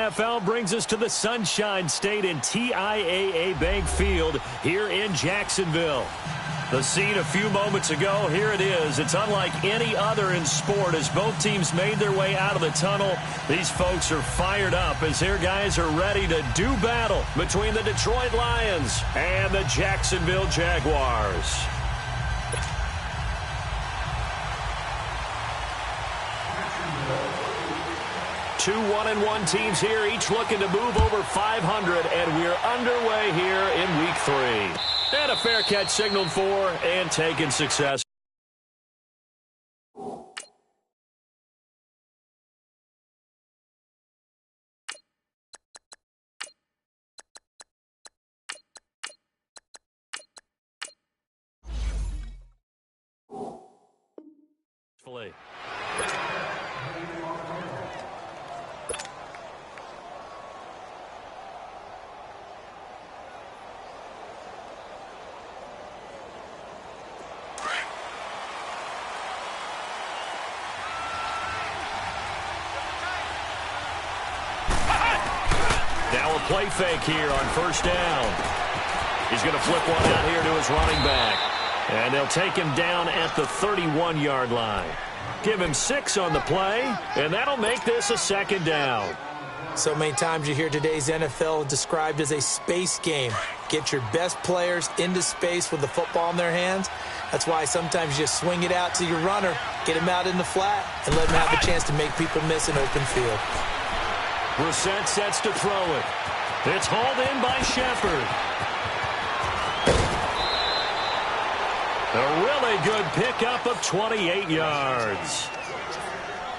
NFL brings us to the Sunshine State in TIAA Bank Field here in Jacksonville. The scene a few moments ago, here it is. It's unlike any other in sport as both teams made their way out of the tunnel. These folks are fired up as their guys are ready to do battle between the Detroit Lions and the Jacksonville Jaguars. Two 1-1 teams here, each looking to move over 500, and we're underway here in Week 3. And a fair catch signaled for and taken successfully. Now a play fake here on first down. He's going to flip one out here to his running back. And they'll take him down at the 31-yard line. Give him 6 on the play, and that'll make this a second down. So many times you hear today's NFL described as a space game. Get your best players into space with the football in their hands. That's why sometimes you just swing it out to your runner, get him out in the flat, and let him have the chance to make people miss an open field. Brissett sets to throw it. It's hauled in by Shepard. A really good pickup of 28 yards.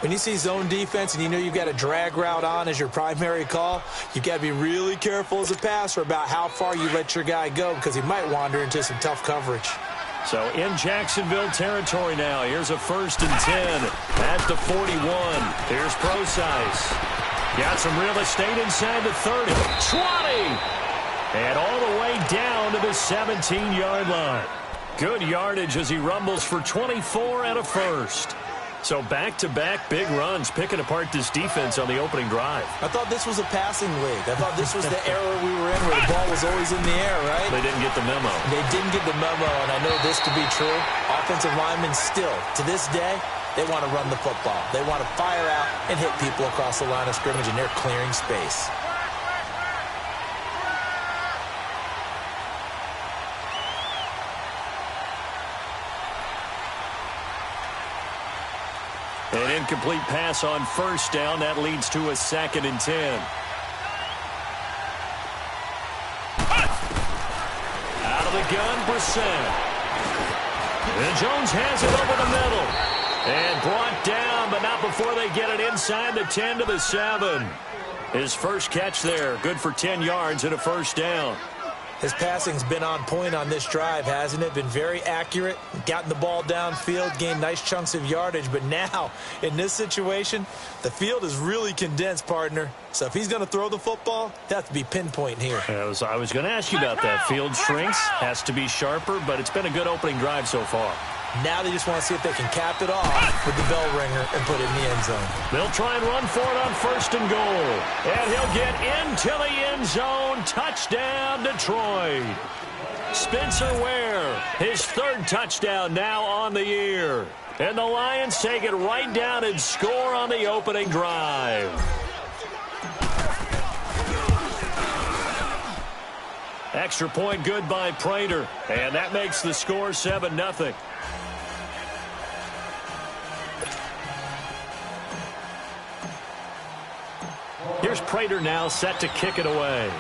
When you see zone defense and you know you've got a drag route on as your primary call, you've got to be really careful as a passer about how far you let your guy go because he might wander into some tough coverage. So in Jacksonville territory now. Here's a 1st and 10 at the 41. Here's Procise. Got some real estate inside the 30. 20! And all the way down to the 17-yard line. Good yardage as he rumbles for 24 and a first. So back-to-back big runs picking apart this defense on the opening drive. I thought this was a passing league. I thought this was the era we were in where the ball was always in the air, right? They didn't get the memo. They didn't get the memo, and I know this to be true. Offensive linemen still, to this day, they want to run the football. They want to fire out and hit people across the line of scrimmage, and they're clearing space. An incomplete pass on first down. That leads to a 2nd and 10. Out of the gun, Brissett. And Jones has it over the middle. And brought down, but not before they get it inside the 10 to the 7. His first catch there, good for 10 yards and a first down. His passing's been on point on this drive, hasn't it? Been very accurate, gotten the ball downfield, gained nice chunks of yardage. But now, in this situation, the field is really condensed, partner. So if he's going to throw the ball, that has to be pinpoint here. I was going to ask you about that. Field shrinks, has to be sharper, but it's been a good opening drive so far. Now they just want to see if they can cap it off with the bell ringer and put it in the end zone. They'll try and run for it on 1st and goal. And he'll get into the end zone. Touchdown, Detroit. Spencer Ware, his 3rd touchdown now on the year. And the Lions take it right down and score on the opening drive. Extra point good by Prater. And that makes the score 7-0. Here's Prater now set to kick it away.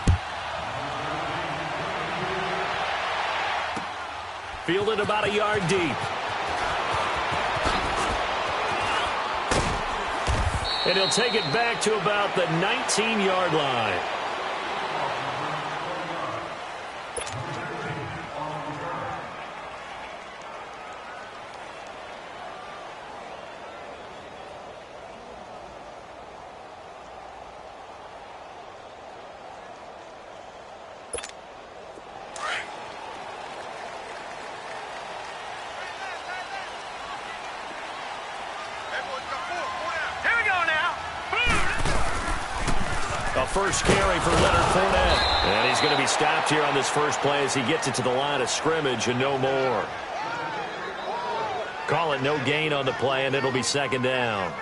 Fielded about a yard deep. And he'll take it back to about the 19-yard line. A first carry for Leonard Fournette. And he's going to be stopped here on this first play as he gets it to the line of scrimmage and no more. Call it no gain on the play, and it'll be second down.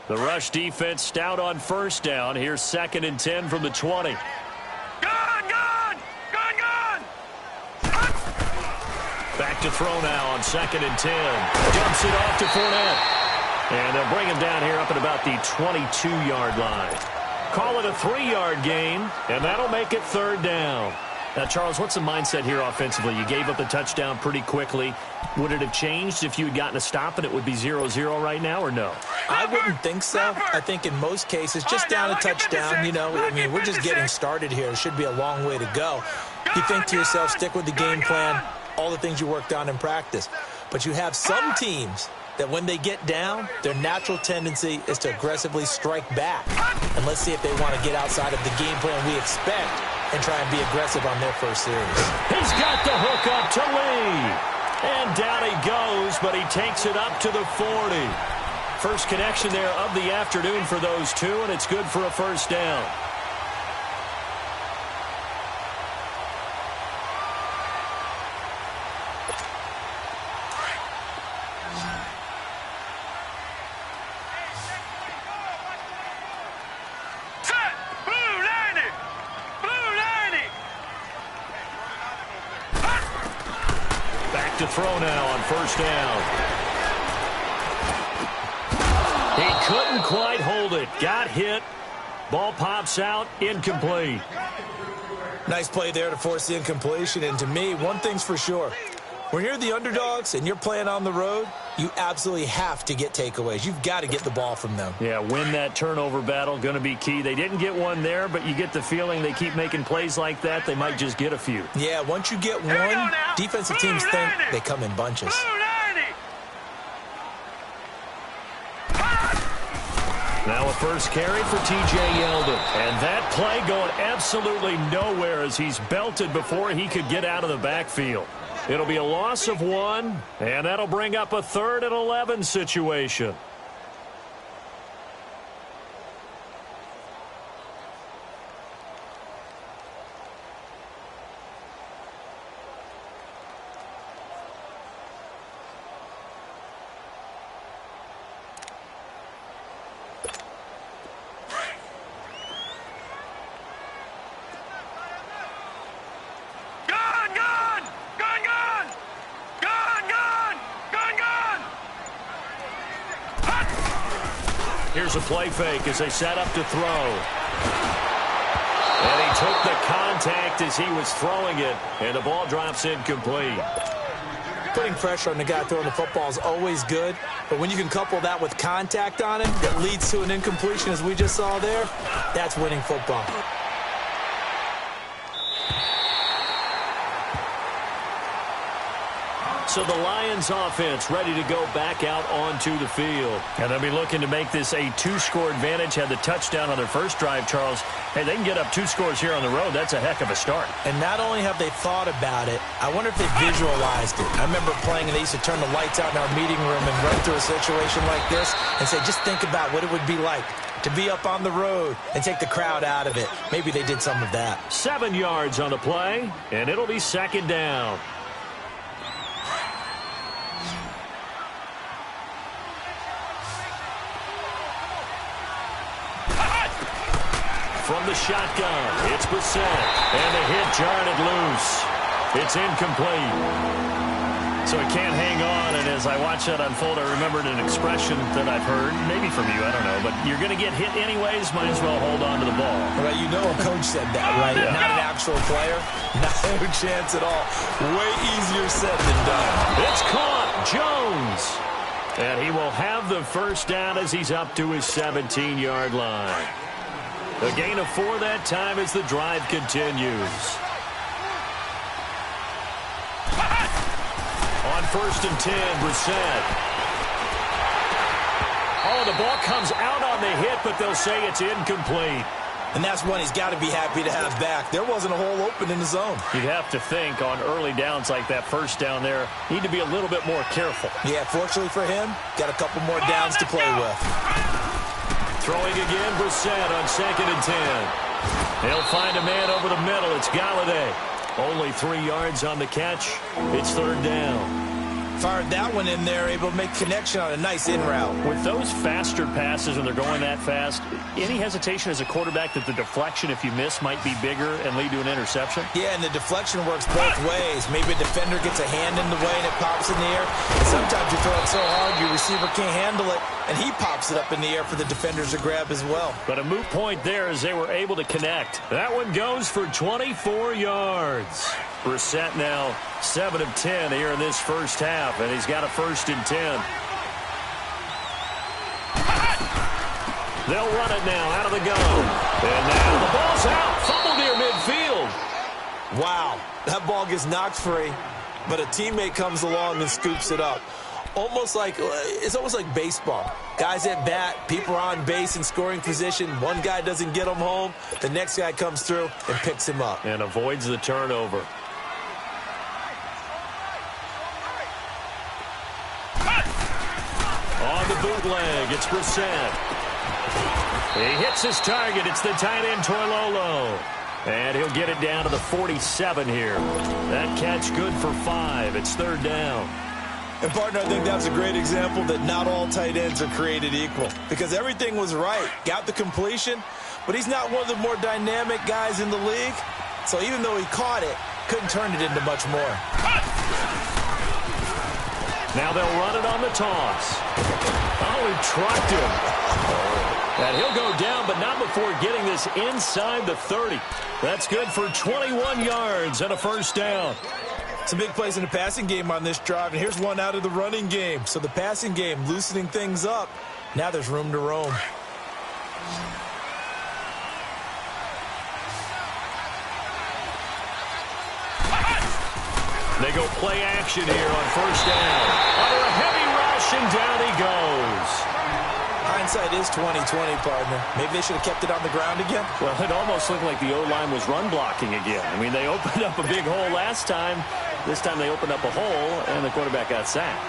The rush defense stout on first down. Here's 2nd and 10 from the 20. Gone! Back to throw now on 2nd and 10. Dumps it off to Fournette. And they'll bring him down here up at about the 22-yard line. Call it a 3-yard gain, and that'll make it 3rd down. Now, Charles, what's the mindset here offensively? You gave up the touchdown pretty quickly. Would it have changed if you had gotten a stop and it would be 0-0 right now, or no? I wouldn't think so. I think in most cases, just down a touchdown, we're just getting started here. It should be a long way to go. You think to yourself, stick with the game plan, all the things you worked on in practice. But you have some teams that when they get down, their natural tendency is to aggressively strike back. And let's see if they want to get outside of the game plan we expect and try and be aggressive on their first series. He's got the hook up to Lee. And down he goes, but he takes it up to the 40. First connection there of the afternoon for those two, and it's good for a first down. To throw now on first down. He couldn't quite hold it. Got hit. Ball pops out. Incomplete. Nice play there to force the incompletion. And to me, one thing's for sure. When you're the underdogs and you're playing on the road, you absolutely have to get takeaways. You've got to get the ball from them. Yeah, win that turnover battle. Going to be key. They didn't get one there, but you get the feeling they keep making plays like that. They might just get a few. Yeah, once you get one, defensive teams think they come in bunches. Now a first carry for T.J. Yeldon. And that play going absolutely nowhere as he's belted before he could get out of the backfield. It'll be a loss of 1, and that'll bring up a 3rd and 11 situation. Here's a play fake as they set up to throw. And he took the contact as he was throwing it, and the ball drops incomplete. Putting pressure on the guy throwing the football is always good, but when you can couple that with contact on him that leads to an incompletion as we just saw there, that's winning football. So the Lions offense ready to go back out onto the field. And they'll be looking to make this a 2-score advantage. Had the touchdown on their first drive, Charles. Hey, they can get up 2 scores here on the road. That's a heck of a start. And not only have they thought about it, I wonder if they visualized it. I remember playing and they used to turn the lights out in our meeting room and run through a situation like this and say, just think about what it would be like to be up on the road and take the crowd out of it. Maybe they did some of that. 7 yards on the play, and it'll be second down. From the shotgun, it's Brissett. And the hit jarred it loose. It's incomplete. So it can't hang on, and as I watch that unfold, I remembered an expression that I've heard, maybe from you, I don't know, but you're going to get hit anyways, might as well hold on to the ball. Well, you know a coach said that, right? Yeah. Not an actual player. No chance at all. Way easier said than done. It's caught. Jones. And he will have the first down as he's up to his 17-yard line. A gain of 4 that time as the drive continues. On 1st and 10, Brissett. Oh, the ball comes out on the hit, but they'll say it's incomplete. And that's one he's got to be happy to have back. There wasn't a hole open in the zone. You'd have to think on early downs like that first down there, need to be a little bit more careful. Yeah, fortunately for him, got a couple more downs to play with. Throwing again, Brissett on 2nd and 10. He'll find a man over the middle. It's Galladay. Only 3 yards on the catch. It's 3rd down. Fired that one in there, able to make connection on a nice in route. With those faster passes when they're going that fast, any hesitation as a quarterback that the deflection, if you miss, might be bigger and lead to an interception? Yeah, and the deflection works both ways. Maybe a defender gets a hand in the way and it pops in the air. And sometimes you throw it so hard your receiver can't handle it, and he pops it up in the air for the defenders to grab as well. But a moot point there as they were able to connect. That one goes for 24 yards. Brissett now 7 of 10 here in this first half, and he's got a 1st and 10. They'll run it now out of the gun. And now the ball's out. Fumble near midfield. Wow, that ball gets knocked free, but a teammate comes along and scoops it up. It's almost like baseball. Guys at bat, people are on base in scoring position. One guy doesn't get him home. The next guy comes through and picks him up. And avoids the turnover. On the bootleg, it's Brissett. He hits his target. It's the tight end, Toilolo. And he'll get it down to the 47 here. That catch good for 5. It's 3rd down. And, partner, I think that's a great example that not all tight ends are created equal. Because everything was right. Got the completion, but he's not one of the more dynamic guys in the league. So even though he caught it, couldn't turn it into much more. Now they'll run it on the toss. Oh, he trucked him. And he'll go down, but not before getting this inside the 30. That's good for 21 yards and a 1st down. Some big plays in the passing game on this drive, and here's one out of the running game. So the passing game loosening things up. Now there's room to roam. They go play action here on 1st down. Under a heavy rush, and down he goes. Hindsight is 20/20, partner. Maybe they should have kept it on the ground again. Well, it almost looked like the O-line was run blocking again. I mean, they opened up a big hole last time. This time they opened up a hole, and the quarterback got sacked.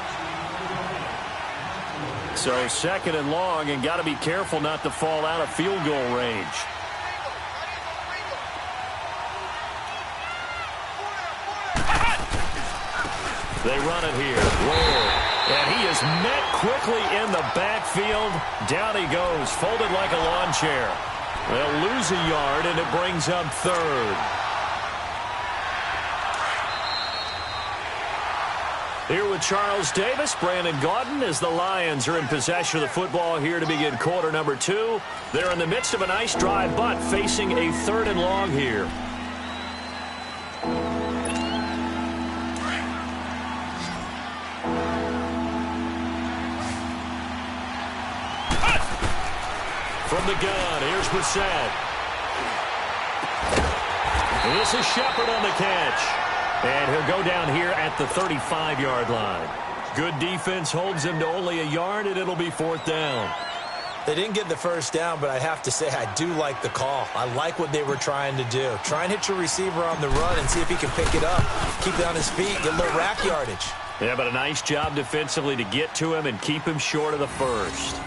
So 2nd and long, and got to be careful not to fall out of field goal range. They run it here. Ward. And he is met quickly in the backfield. Down he goes, folded like a lawn chair. They'll lose a yard, and it brings up 3rd. Here with Charles Davis, Brandon Gaudin, as the Lions are in possession of the football here to begin quarter number 2. They're in the midst of a nice drive, but facing a 3rd and long here. From the gun, here's Brissett. This is Shepard on the catch. And he'll go down here at the 35-yard line. Good defense holds him to only a yard, and it'll be 4th down. They didn't get the 1st down, but I have to say I do like the call. I like what they were trying to do. Try and hit your receiver on the run and see if he can pick it up. Keep it on his feet, get a little rack yardage. Yeah, but a nice job defensively to get to him and keep him short of the 1st.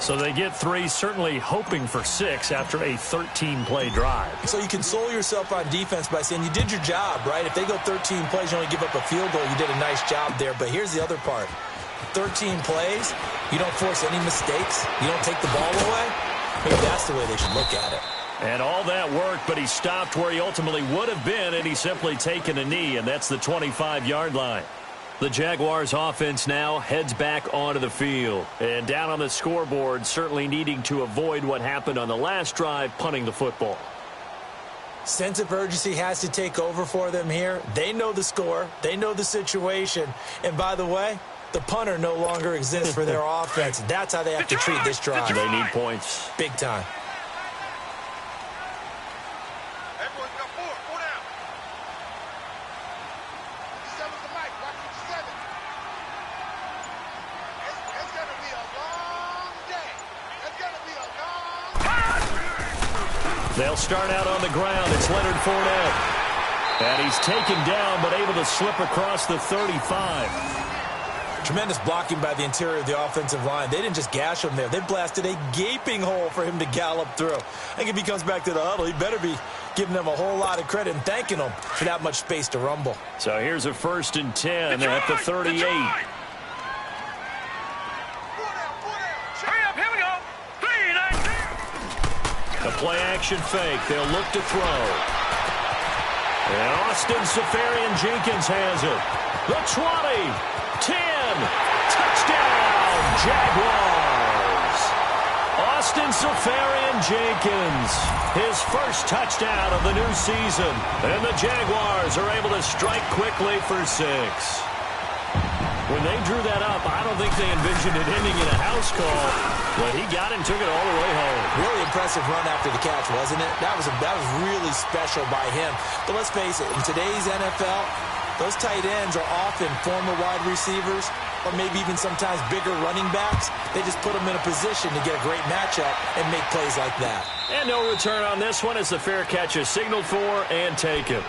So they get 3, certainly hoping for 6 after a 13-play drive. So you console yourself on defense by saying you did your job, right? If they go 13 plays, you only give up a field goal, you did a nice job there. But here's the other part. 13 plays, you don't force any mistakes, you don't take the ball away. Maybe that's the way they should look at it. And all that worked, but he stopped where he ultimately would have been, and he's simply taken a knee, and that's the 25-yard line. The Jaguars offense now heads back onto the field. And down on the scoreboard, certainly needing to avoid what happened on the last drive, punting the football. Sense of urgency has to take over for them here. They know the score. They know the situation. And by the way, the punter no longer exists for their offense. That's how they have to treat this drive. They need points. Big time. They'll start out on the ground. It's Leonard Fournette. And he's taken down, but able to slip across the 35. Tremendous blocking by the interior of the offensive line. They didn't just gash him there. They blasted a gaping hole for him to gallop through. I think if he comes back to the huddle, he better be giving them a whole lot of credit and thanking them for that much space to rumble. So here's a 1st and 10 at the 38. Hurry up, here we go. 3-19. The play action fake. They'll look to throw. And Austin Seferian-Jenkins has it. The 20, 10, touchdown, Jaguars. Austin Seferian-Jenkins, his first touchdown of the new season. And the Jaguars are able to strike quickly for 6. When they drew that up, I don't think they envisioned it ending in a house call. But he got it and took it all the way home. Really impressive run after the catch, wasn't it? That was really special by him. But let's face it, in today's NFL, those tight ends are often former wide receivers or maybe even sometimes bigger running backs. They just put them in a position to get a great matchup and make plays like that. And no return on this one as the fair catch is signaled for and taken.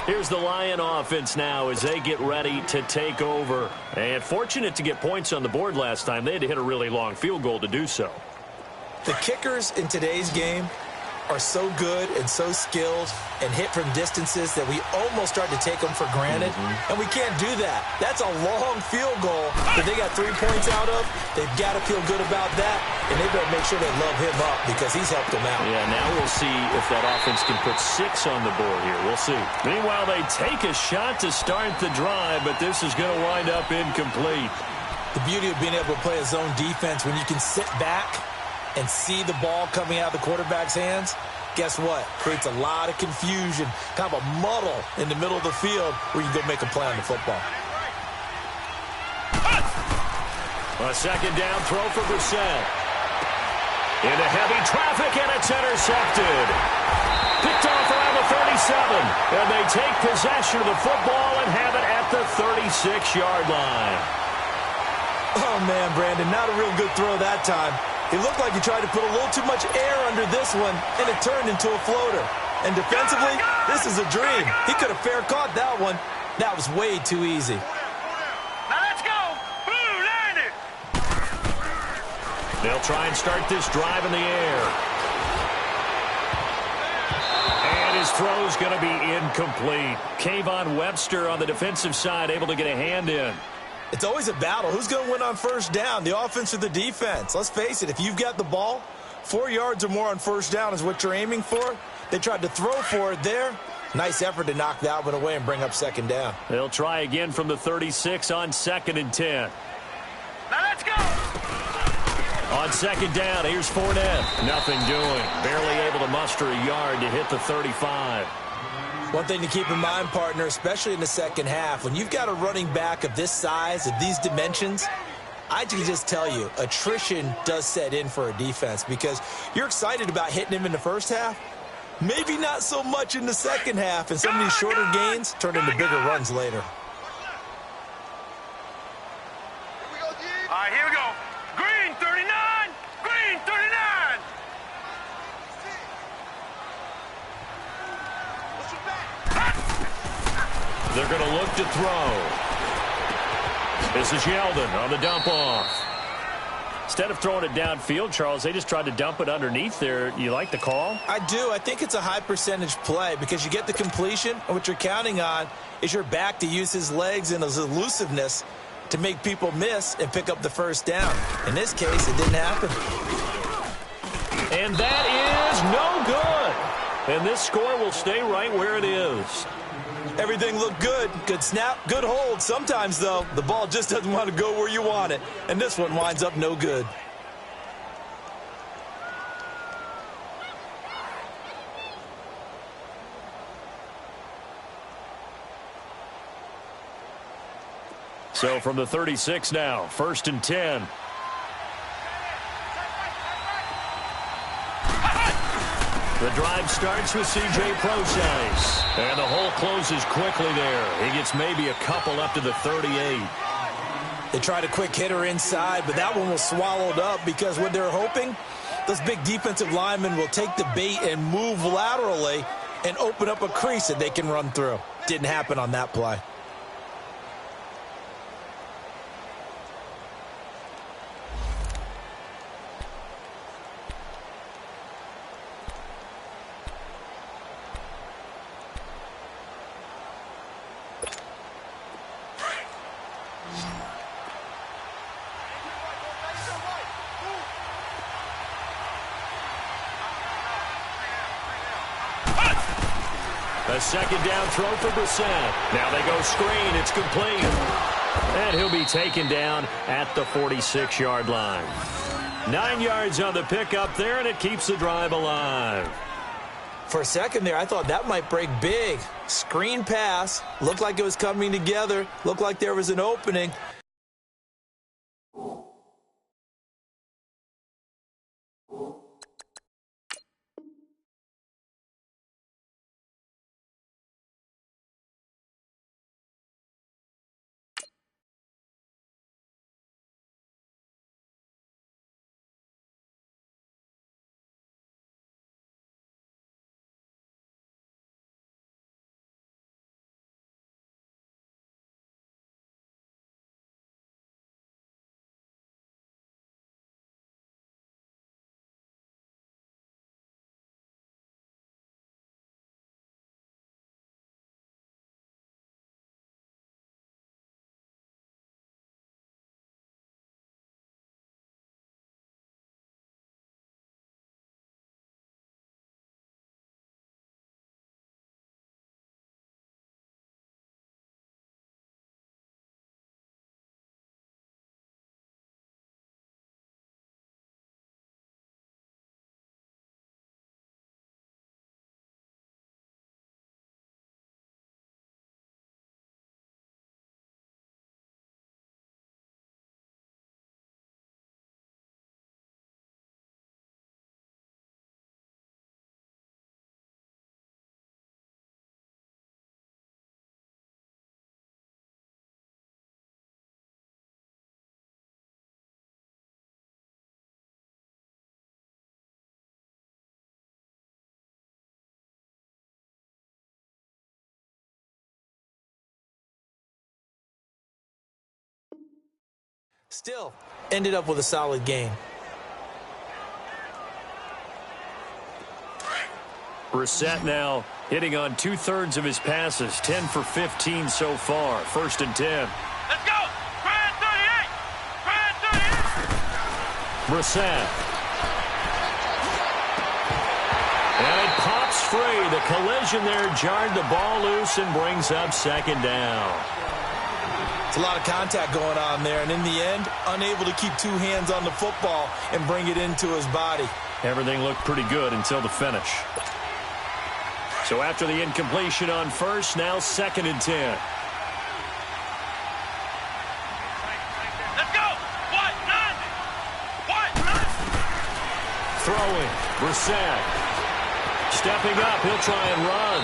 Here's the Lion offense now as they get ready to take over. And fortunate to get points on the board last time. They had to hit a really long field goal to do so. The kickers in today's game are so good and so skilled and hit from distances that we almost start to take them for granted. And we can't do that. That's a long field goal that they got 3 points out of. They've got to feel good about that, and they better make sure they love him up because he's helped them out. Yeah, now we'll see if that offense can put 6 on the board here. We'll see. Meanwhile, they take a shot to start the drive, but this is going to wind up incomplete. The beauty of being able to play a zone defense when you can sit back and see the ball coming out of the quarterback's hands, guess what? Creates a lot of confusion, kind of a muddle in the middle of the field where you can go make a play on the football. A 2nd down throw for Brissett. Into heavy traffic, and it's intercepted. Picked off around the 37, and they take possession of the football and have it at the 36-yard line. Oh, man, Brandon, not a real good throw that time. It looked like he tried to put a little too much air under this one, and it turned into a floater. And defensively, this is a dream. He could have fair caught that one. That was way too easy. Now let's go. Blue, land it. They'll try and start this drive in the air. And his throw's going to be incomplete. Kayvon Webster on the defensive side able to get a hand in. It's always a battle. Who's going to win on 1st down, the offense or the defense? Let's face it, if you've got the ball, 4 yards or more on 1st down is what you're aiming for. They tried to throw for it there. Nice effort to knock that one away and bring up 2nd down. They'll try again from the 36 on 2nd and 10. Now let's go. On 2nd down, here's Fournette. Nothing doing. Barely able to muster a yard to hit the 35. One thing to keep in mind, partner, especially in the second half, when you've got a running back of this size, of these dimensions, I can just tell you, attrition does set in for a defense because you're excited about hitting him in the first half. Maybe not so much in the second half, and some of these shorter gains turn into bigger runs later. All right, here we go. Green 39. Green 39. They're going to look to throw. This is Yeldon on the dump off. Instead of throwing it downfield, Charles, they just tried to dump it underneath there. You like the call? I do. I think it's a high percentage play because you get the completion, and what you're counting on is your back to use his legs and his elusiveness to make people miss and pick up the 1st down. In this case, it didn't happen. And that is no good. And this score will stay right where it is. Everything looked good. Good snap, good hold. Sometimes, though, the ball just doesn't want to go where you want it. And this one winds up no good. So from the 36 now, 1st and 10. The drive starts with C.J. Prosise. And the hole closes quickly there. He gets maybe a couple up to the 38. They tried a quick hitter inside, but that one was swallowed up because what they're hoping Those big defensive linemen will take the bait and move laterally and open up a crease that they can run through. Didn't happen on that play. A second down throw for Brissett. Now they go screen. It's complete. And he'll be taken down at the 46-yard line. 9 yards on the pickup there, and it keeps the drive alive. For a second there, I thought that might break big. Screen pass. Looked like it was coming together. Looked like there was an opening. Still ended up with a solid game. Brissett now hitting on 2/3 of his passes, 10 for 15 so far. 1st and 10. Let's go! Brad 38! Brad 38! Brissett. And it pops free. The collision there jarred the ball loose and brings up 2nd down. It's a lot of contact going on there, and in the end, unable to keep two hands on the football and bring it into his body. Everything looked pretty good until the finish. So after the incompletion on 1st, now 2nd and 10. Let's go! What? None! What? None! Throwing. Brissett. Stepping up. He'll try and run.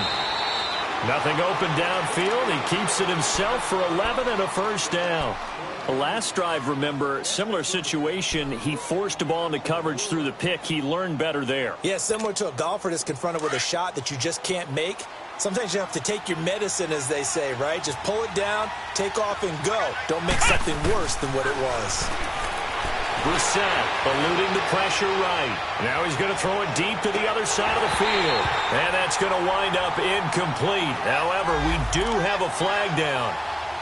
Nothing open downfield. He keeps it himself for 11 and a 1st down. The last drive, remember, similar situation. He forced a ball into coverage through the pick. He learned better there. Yeah, similar to a golfer that's confronted with a shot that you just can't make. Sometimes you have to take your medicine, as they say, right? Just pull it down, take off, and go. Don't make something worse than what it was. Brissett eluding the pressure right. Now he's going to throw it deep to the other side of the field. And that's going to wind up incomplete. However, we do have a flag down.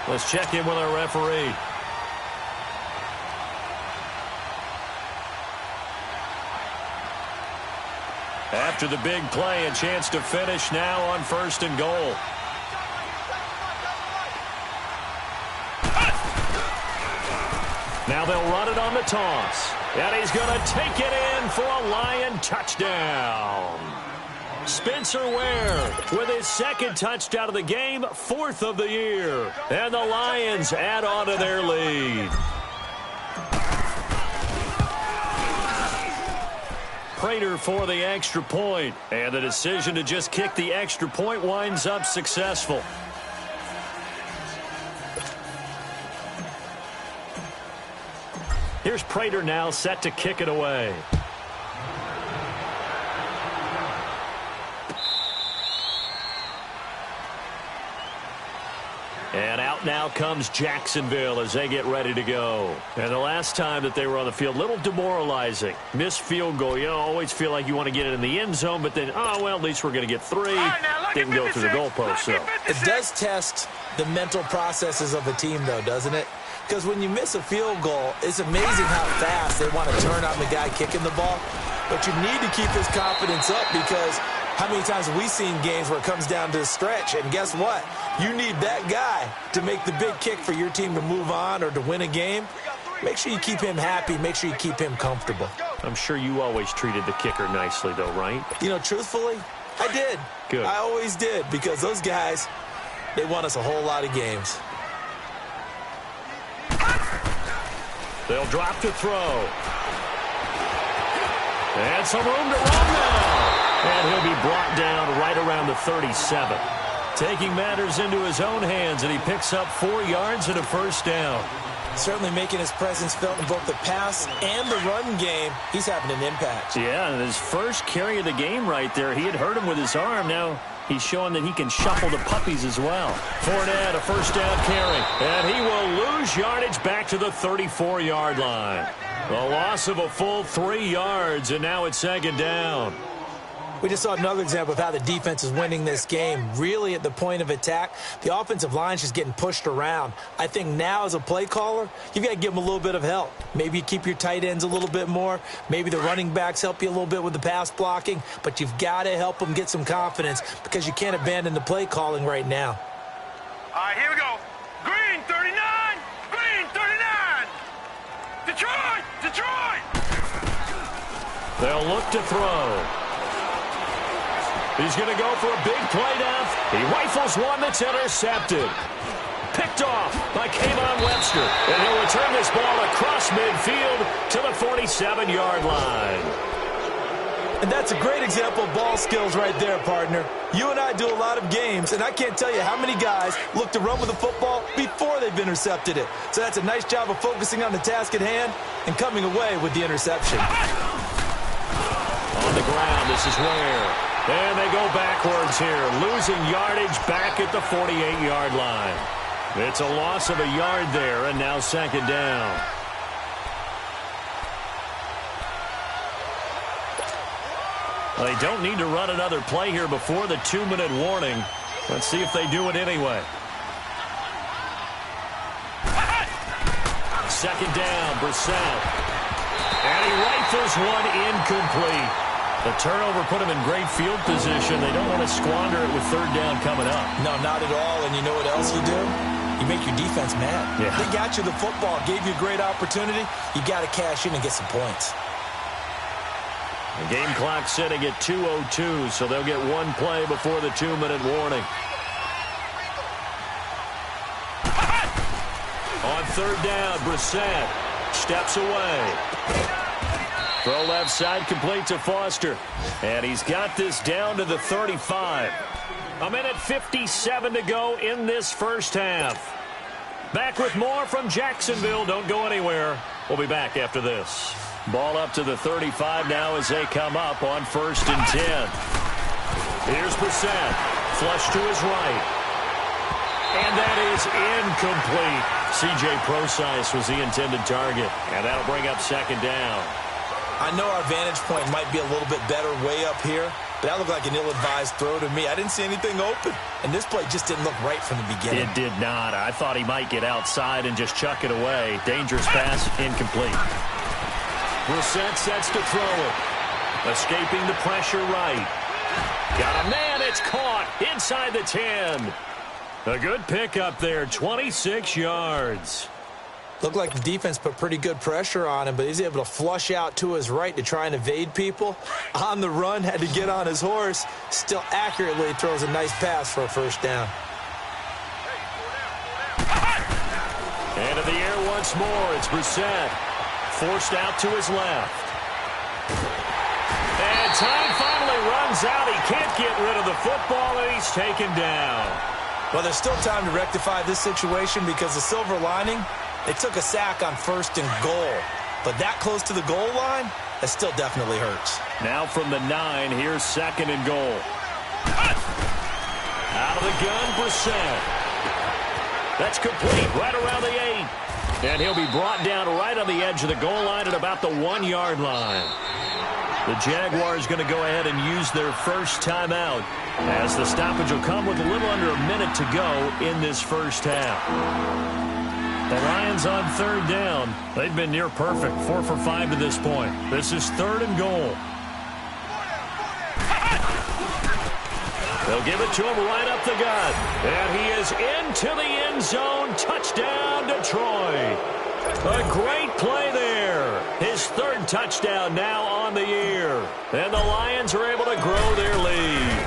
Let's check in with our referee. After the big play, a chance to finish now on 1st and goal. Now they'll run it on the toss. And he's going to take it in for a Lion touchdown. Spencer Ware with his 2nd touchdown of the game, 4th of the year. And the Lions add on to their lead. Prater for the extra point. And the decision to just kick the extra point winds up successful. Here's Prater now set to kick it away. And out now comes Jacksonville as they get ready to go. And the last time that they were on the field, a little demoralizing. Missed field goal. You always feel like you want to get it in the end zone, but then, oh, well, at least we're going to get 3. Didn't go through the goalpost, so. It does test the mental processes of a team, though, doesn't it? Because when you miss a field goal, it's amazing how fast they want to turn on the guy kicking the ball. But you need to keep his confidence up because how many times have we seen games where it comes down to a stretch? And guess what? You need that guy to make the big kick for your team to move on or to win a game. Make sure you keep him happy. Make sure you keep him comfortable. I'm sure you always treated the kicker nicely, though, right? You know, truthfully, I did. Good. I always did because those guys, they won us a whole lot of games. They'll drop to throw. And some room to run now. And he'll be brought down right around the 37. Taking matters into his own hands, and he picks up 4 yards and a first down. Certainly making his presence felt in both the pass and the run game. He's having an impact. Yeah, and his first carry of the game right there, he had hurt him with his arm. Now he's showing that he can shuffle the puppies as well. Fournette, a first down carry. And he will lose yardage back to the 34-yard line. The loss of a full 3 yards, and now it's second down. We just saw another example of how the defense is winning this game. Really at the point of attack, the offensive line is just getting pushed around. I think now as a play caller, you've got to give them a little bit of help. Maybe you keep your tight ends a little bit more. Maybe the running backs help you a little bit with the pass blocking. But you've got to help them get some confidence because you can't abandon the play calling right now. All right, here we go. Green 39. Green 39. Detroit. Detroit. They'll look to throw. He's going to go for a big play down. He rifles one that's intercepted. Picked off by Kayvon Webster. And he'll return this ball across midfield to the 47-yard line. And that's a great example of ball skills right there, partner. You and I do a lot of games, and I can't tell you how many guys look to run with the football before they've intercepted it. So that's a nice job of focusing on the task at hand and coming away with the interception. On the ground, this is Ware. And they go backwards here, losing yardage back at the 48-yard line. It's a loss of a yard there, and now second down. Well, they don't need to run another play here before the 2-minute warning. Let's see if they do it anyway. Second down, Brissett. And he rifles one incomplete. The turnover put him in great field position. They don't want to squander it with third down coming up. No, not at all. And you know what else you do? You make your defense mad. Yeah. They got you the football, gave you a great opportunity. You got to cash in and get some points. The game clock sitting at 2:02, so they'll get one play before the 2-minute warning. On third down, Brissett steps away. Throw left side, complete to Foster. And he's got this down to the 35. A minute 57 to go in this first half. Back with more from Jacksonville. Don't go anywhere. We'll be back after this. Ball up to the 35 now as they come up on 1st and 10. Here's Brissett. Flush to his right. And that is incomplete. C.J. Prosise was the intended target. And that'll bring up second down. I know our vantage point might be a little bit better way up here, but that looked like an ill-advised throw to me. I didn't see anything open, and this play just didn't look right from the beginning. It did not. I thought he might get outside and just chuck it away. Dangerous pass, incomplete. Brissett sets to throw it. Escaping the pressure right. Got a man, it's caught inside the 10. A good pickup there, 26 yards. Looked like the defense put pretty good pressure on him, but he's able to flush out to his right to try and evade people. On the run, had to get on his horse. Still accurately throws a nice pass for a first down. And in the air once more, it's Brissett. Forced out to his left. And time finally runs out. He can't get rid of the football, and he's taken down. Well, there's still time to rectify this situation because the silver lining, they took a sack on 1st and goal. But that close to the goal line, that still definitely hurts. Now from the 9, here's 2nd and goal. Out of the gun, Brissett. That's complete right around the 8. And he'll be brought down right on the edge of the goal line at about the 1-yard line. The Jaguars going to go ahead and use their first timeout, as the stoppage will come with a little under a minute to go in this first half. The Lions on third down. They've been near perfect, 4 for 5 to this point. This is 3rd and goal. They'll give it to him right up the gut. And he is into the end zone. Touchdown, Detroit. A great play there. His 3rd touchdown now on the year. And the Lions are able to grow their lead.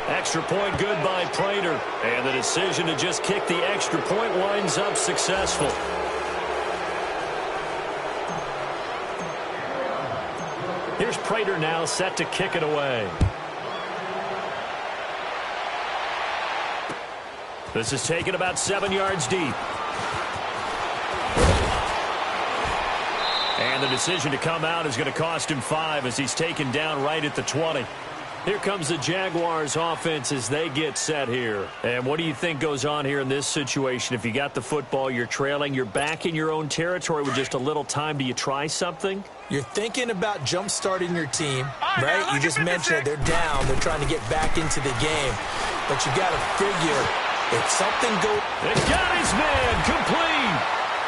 Extra point good by Prater. And the decision to just kick the extra point winds up successful. Here's Prater now set to kick it away. This is taken about 7 yards deep. And the decision to come out is going to cost him 5 as he's taken down right at the 20. Here comes the Jaguars offense as they get set here. And what do you think goes on here in this situation? If you got the football, you're trailing, you're back in your own territory with just a little time. Do you try something? You're thinking about jump-starting your team, right? You just mentioned it. They're down. They're trying to get back into the game. But you got to figure if something goes... It got his man complete.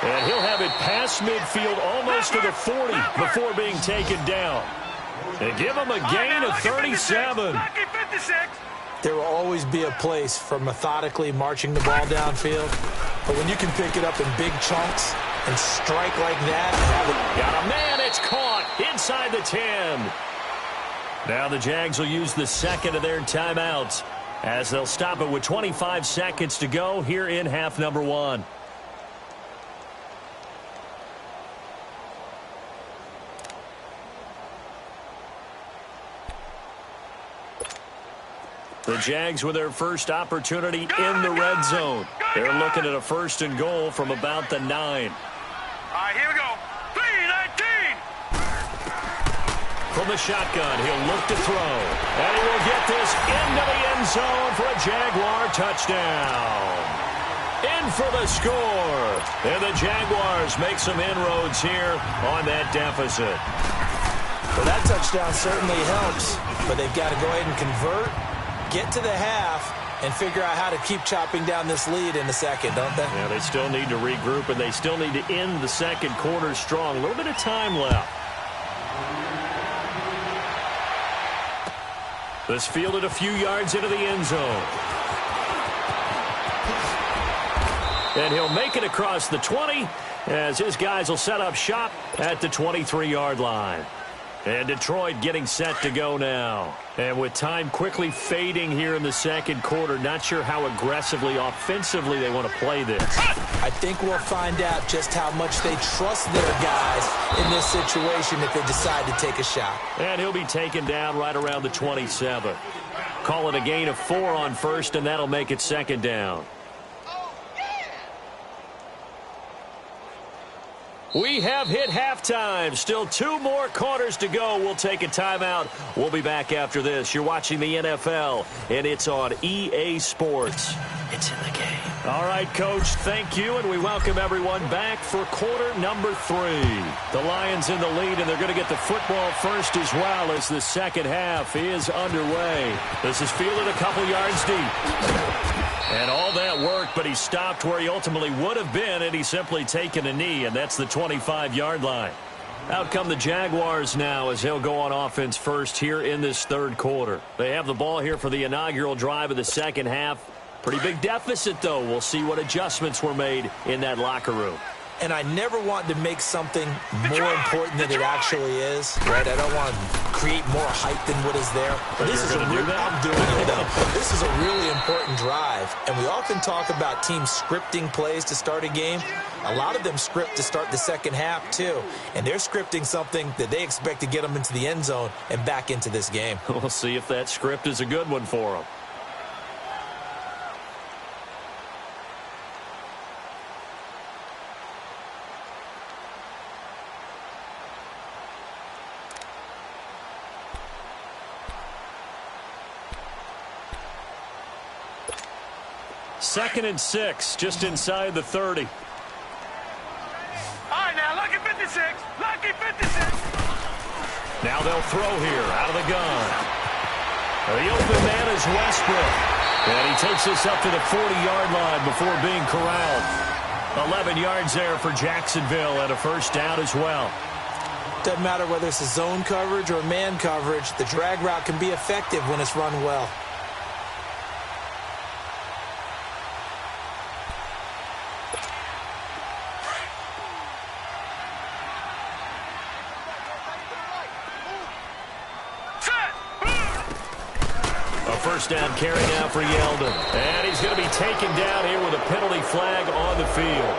And he'll have it past midfield almost to the 40 before being taken down. They give him a gain of 37. There will always be a place for methodically marching the ball downfield. But when you can pick it up in big chunks and strike like that... Got a man, it's caught inside the 10. Now the Jags will use the second of their timeouts as they'll stop it with 25 seconds to go here in half number 1. The Jags with their first opportunity in the red zone. They're looking at a 1st and goal from about the 9. All right, here we go. 3-19. From the shotgun, he'll look to throw. And he will get this into the end zone for a Jaguar touchdown. In for the score. And the Jaguars make some inroads here on that deficit. Well, that touchdown certainly helps, but they've got to go ahead and convert, get to the half, and figure out how to keep chopping down this lead in the second, don't they? Yeah, they still need to regroup, and they still need to end the second quarter strong. A little bit of time left. This fielded a few yards into the end zone. And he'll make it across the 20 as his guys will set up shop at the 23-yard line. And Detroit getting set to go now. And with time quickly fading here in the second quarter, not sure how aggressively, offensively they want to play this. I think we'll find out just how much they trust their guys in this situation if they decide to take a shot. And he'll be taken down right around the 27. Call it a gain of 4 on first, and that'll make it 2nd down. We have hit halftime. Still 2 more quarters to go. We'll take a timeout. We'll be back after this. You're watching the NFL, and it's on EA Sports. It's in the game. All right, Coach, thank you, and we welcome everyone back for quarter number 3. The Lions in the lead, and they're going to get the football first as well as the second half is underway. This is fielded a couple yards deep. And all that work, but he stopped where he ultimately would have been, and he's simply taken a knee, and that's the 25-yard line. Out come the Jaguars now as they'll go on offense first here in this third quarter. They have the ball here for the inaugural drive of the second half. Pretty big deficit, though. We'll see what adjustments were made in that locker room. And I never want to make something more important than it actually is, right? I don't want to create more hype than what is there. But this is I'm doing it, though. This is a really important drive. And we often talk about teams scripting plays to start a game. A lot of them script to start the second half, too. And they're scripting something that they expect to get them into the end zone and back into this game. We'll see if that script is a good one for them. 2nd and 6, just inside the 30. All right, now, lucky 56. Lucky 56. Now they'll throw here out of the gun. The open man is Westbrook. And he takes this up to the 40-yard line before being corralled. 11 yards there for Jacksonville and a first down as well. Doesn't matter whether it's a zone coverage or man coverage, the drag route can be effective when it's run well. First down carry now for Yeldon. And he's going to be taken down here with a penalty flag on the field.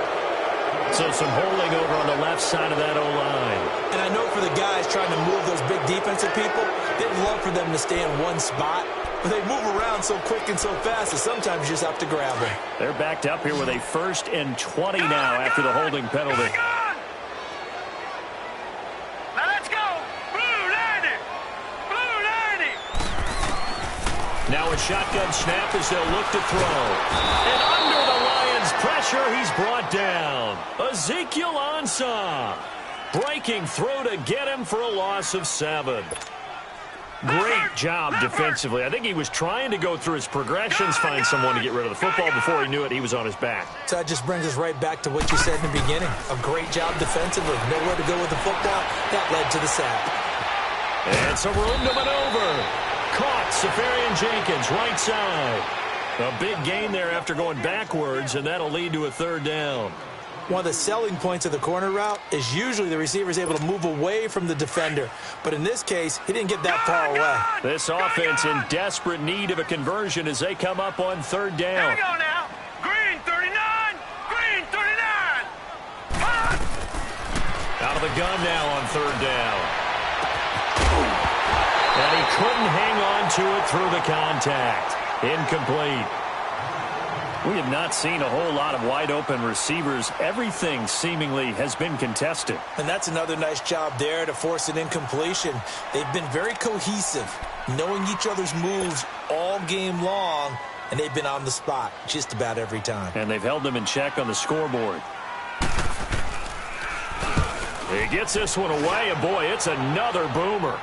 So some holding over on the left side of that O-line. And I know for the guys trying to move those big defensive people, they'd love for them to stay in one spot. But they move around so quick and so fast that sometimes you just have to grab them. They're backed up here with a 1st and 20 now after the holding penalty. Now a shotgun snap as they'll look to throw. And under the Lions' pressure, he's brought down. Ezekiel Ansah breaking through to get him for a loss of 7. Great job defensively. I think he was trying to go through his progressions, find someone to get rid of the football. Before he knew it, he was on his back. So that just brings us right back to what you said in the beginning. A great job defensively. Nowhere to go with the football. That led to the sack. And some room to maneuver. Caught Safarian Jenkins, right side. A big gain there after going backwards, and that'll lead to a 3rd down. One of the selling points of the corner route is usually the receiver is able to move away from the defender. But in this case, he didn't get that far away. This offense in desperate need of a conversion as they come up on 3rd down. Here we go now. Green 39. Green 39. Out of the gun now on 3rd down. And he couldn't hang on to it through the contact. Incomplete. We have not seen a whole lot of wide-open receivers. Everything seemingly has been contested. And that's another nice job there to force an incompletion. They've been very cohesive, knowing each other's moves all game long, and they've been on the spot just about every time. And they've held them in check on the scoreboard. He gets this one away, and boy, it's another boomer.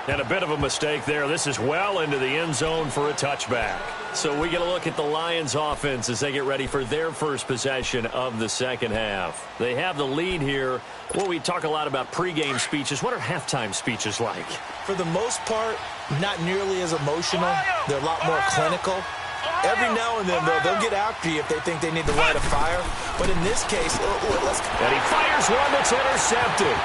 And a bit of a mistake there. This is well into the end zone for a touchback. So we get a look at the Lions offense as they get ready for their first possession of the second half. They have the lead here. Well, we talk a lot about pregame speeches. What are halftime speeches like? For the most part, not nearly as emotional. They're a lot more clinical. Every now and then, though, they'll get after you if they think they need to light a fire. But in this case, and he fires one that's intercepted.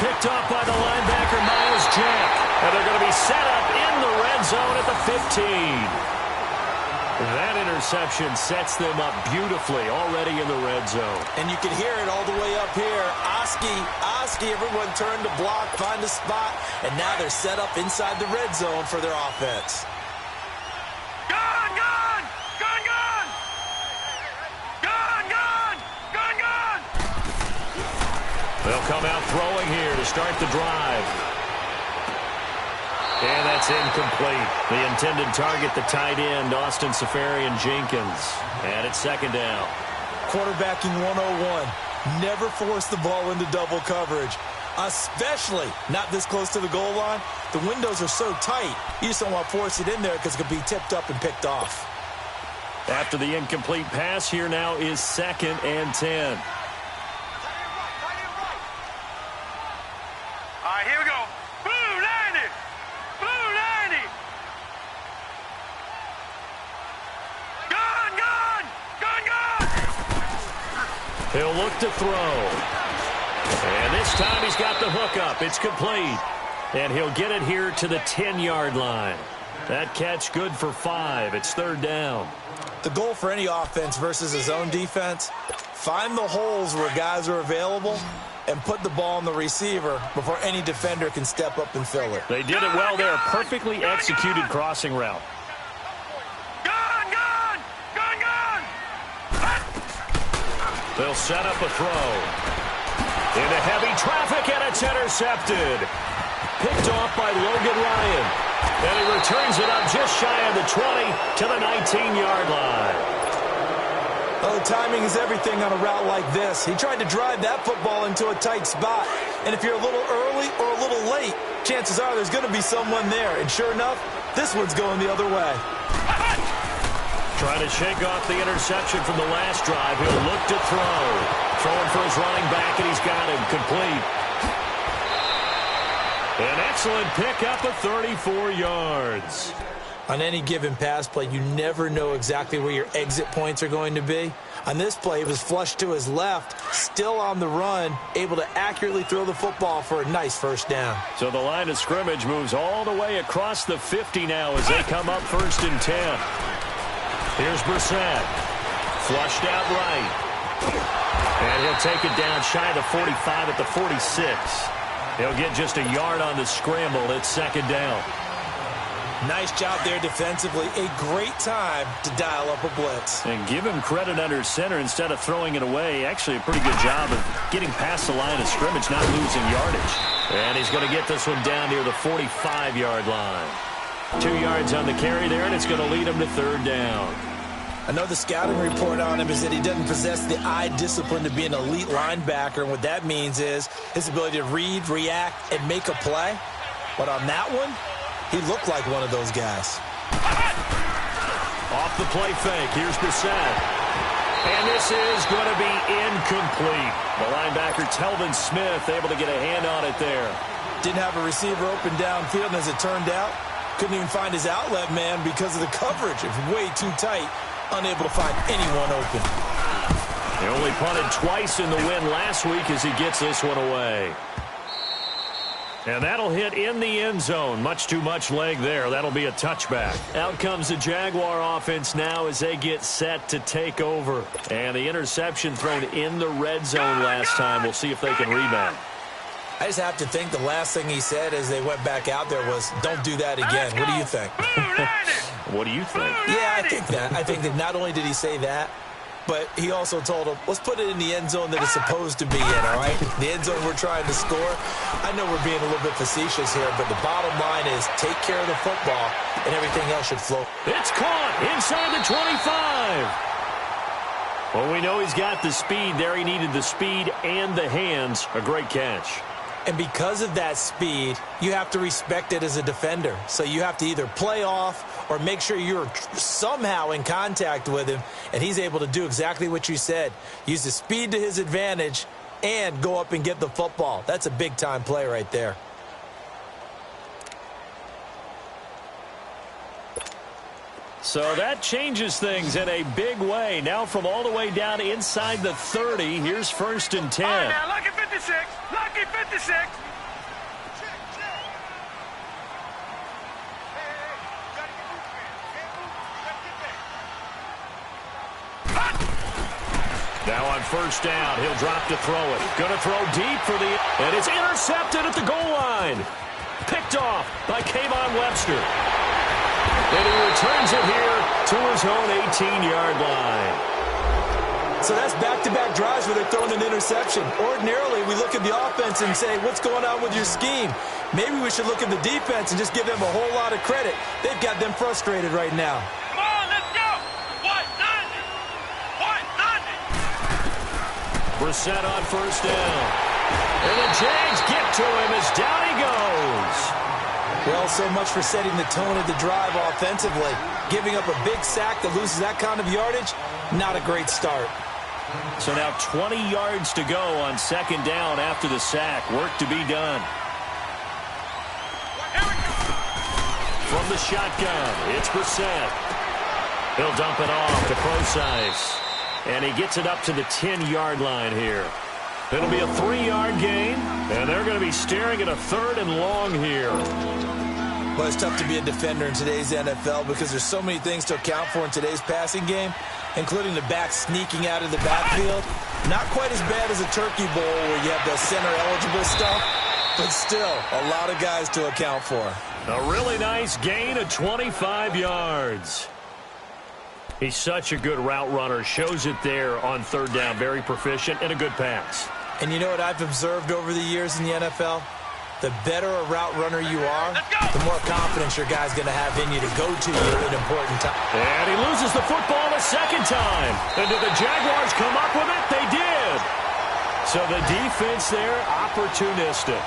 Picked off by the linebacker, Miles Jack. And they're going to be set up in the red zone at the 15. That interception sets them up beautifully already in the red zone. And you can hear it all the way up here. Oski, everyone turned to block, find a spot, and now they're set up inside the red zone for their offense. Gun, gun! Gun, gun! Gun, gun! Gun, gun! They'll come out throwing here to start the drive. And that's incomplete. The intended target, the tight end, Austin Safarian Jenkins. And it's 2nd down. Quarterbacking 101. Never force the ball into double coverage, especially not this close to the goal line. The windows are so tight, you just don't want to force it in there because it could be tipped up and picked off. After the incomplete pass, here now is 2nd and 10. All right, here we go. Blue 90. Blue 90. Gun, gun! Gun, gun! He'll look to throw. And this time he's got the hook up. It's complete. And he'll get it here to the 10-yard line. That catch good for 5. It's 3rd down. The goal for any offense versus a zone defense, find the holes where guys are available and put the ball on the receiver before any defender can step up and fill it. They did it well there. Perfectly executed crossing route. Gun, gun! Gun, gun! They'll set up a throw. Into heavy traffic, and it's intercepted. Picked off by Logan Ryan. And he returns it up just shy of the 20 to the 19-yard line. Well, the timing is everything on a route like this. He tried to drive that football into a tight spot. And if you're a little early or a little late, chances are there's going to be someone there. And sure enough, this one's going the other way. Trying to shake off the interception from the last drive. He'll look to throw. Throwing for his running back, and he's got him complete. An excellent pickup of 34 yards. On any given pass play, you never know exactly where your exit points are going to be. On this play, he was flushed to his left, still on the run, able to accurately throw the football for a nice first down. So the line of scrimmage moves all the way across the 50 now as they come up 1st and 10. Here's Brissett. Flushed out right. And he'll take it down shy of the 45 at the 46. He'll get just a yard on the scramble. It's 2nd down. Nice job there defensively. A great time to dial up a blitz. And give him credit under center instead of throwing it away. Actually, a pretty good job of getting past the line of scrimmage, not losing yardage. And he's going to get this one down near the 45-yard line. 2 yards on the carry there, and it's going to lead him to 3rd down. I know the scouting report on him is that he doesn't possess the eye discipline to be an elite linebacker, and what that means is his ability to read, react, and make a play. But on that one, he looked like one of those guys. Off the play fake, here's Brissett. And this is going to be incomplete. The linebacker, Telvin Smith, able to get a hand on it there. Didn't have a receiver open downfield, and as it turned out, couldn't even find his outlet man because of the coverage. It was way too tight, unable to find anyone open. He only punted twice in the win last week as he gets this one away. And that'll hit in the end zone. Much too much leg there. That'll be a touchback. Out comes the Jaguar offense now as they get set to take over. And the interception thrown in the red zone last time. We'll see if they can rebound. I just have to think the last thing he said as they went back out there was, don't do that again. What do you think? What do you think? Yeah, I think that. I think that not only did he say that, but he also told him, let's put it in the end zone that it's supposed to be in, all right? The end zone we're trying to score. I know we're being a little bit facetious here, but the bottom line is take care of the football, and everything else should flow. It's caught inside the 25. Well, we know he's got the speed there. He needed the speed and the hands. A great catch. And because of that speed, you have to respect it as a defender. So you have to either play off or make sure you're somehow in contact with him, and he's able to do exactly what you said. Use the speed to his advantage and go up and get the football. That's a big-time play right there. So that changes things in a big way. Now from all the way down inside the 30, here's 1st and 10. All right, now, lucky 56. Lucky 56. Now on 1st down, he'll drop to throw it. Going to throw deep for the... And it's intercepted at the goal line. Picked off by Kayvon Webster. And he returns it here to his own 18-yard line. So that's back-to-back drives where they're throwing an interception. Ordinarily, we look at the offense and say, what's going on with your scheme? Maybe we should look at the defense and just give them a whole lot of credit. They've got them frustrated right now. Come on, let's go. What? 90. Brissett on 1st down. And the Jags get to him as down he goes. Well, so much for setting the tone of the drive offensively. Giving up a big sack that loses that kind of yardage, not a great start. So now 20 yards to go on 2nd down after the sack. Work to be done. From the shotgun, it's Brissett. He'll dump it off to Procise. And he gets it up to the 10-yard line here. It'll be a 3-yard gain, and they're going to be staring at a 3rd and long here. Well, it's tough to be a defender in today's NFL because there's so many things to account for in today's passing game, including the back sneaking out of the backfield. Not quite as bad as a turkey bowl where you have the center-eligible stuff, but still a lot of guys to account for. A really nice gain of 25 yards. He's such a good route runner. Shows it there on 3rd down. Very proficient and a good pass. And you know what I've observed over the years in the NFL? The better a route runner you are, the more confidence your guy's going to have in you to go to you at important times. And he loses the football a second time. And did the Jaguars come up with it? They did. So the defense there, opportunistic.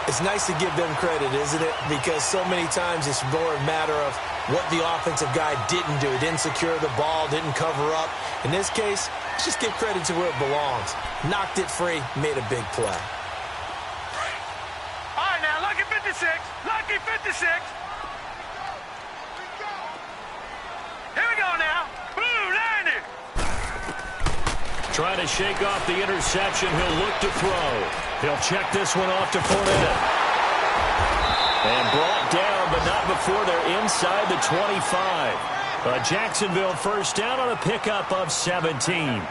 It's nice to give them credit, isn't it? Because so many times it's more a matter of what the offensive guy didn't do. Didn't secure the ball, didn't cover up. In this case, let's just give credit to where it belongs. Knocked it free, made a big play. All right, now, lucky 56. Lucky 56. Here we go now. Blue, landed. Trying to shake off the interception. He'll look to throw. He'll check this one off to Fournette. And brought down, but not before they're inside the 25. Jacksonville first down on a pickup of 17.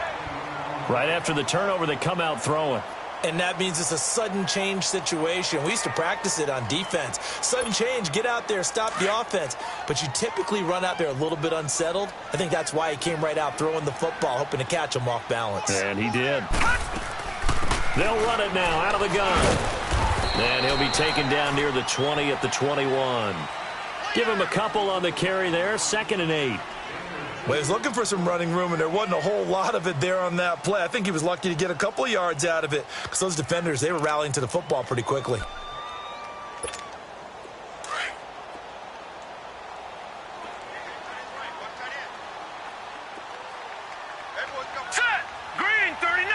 Right after the turnover, they come out throwing. And that means it's a sudden change situation. We used to practice it on defense. Sudden change, get out there, stop the offense. But you typically run out there a little bit unsettled. I think that's why he came right out throwing the football, hoping to catch him off balance. And he did. They'll run it now out of the gun. And he'll be taken down near the 20 at the 21. Give him a couple on the carry there, 2nd and 8. Well, he was looking for some running room, and there wasn't a whole lot of it there on that play. I think he was lucky to get a couple of yards out of it because those defenders, they were rallying to the football pretty quickly. Set. Green 39.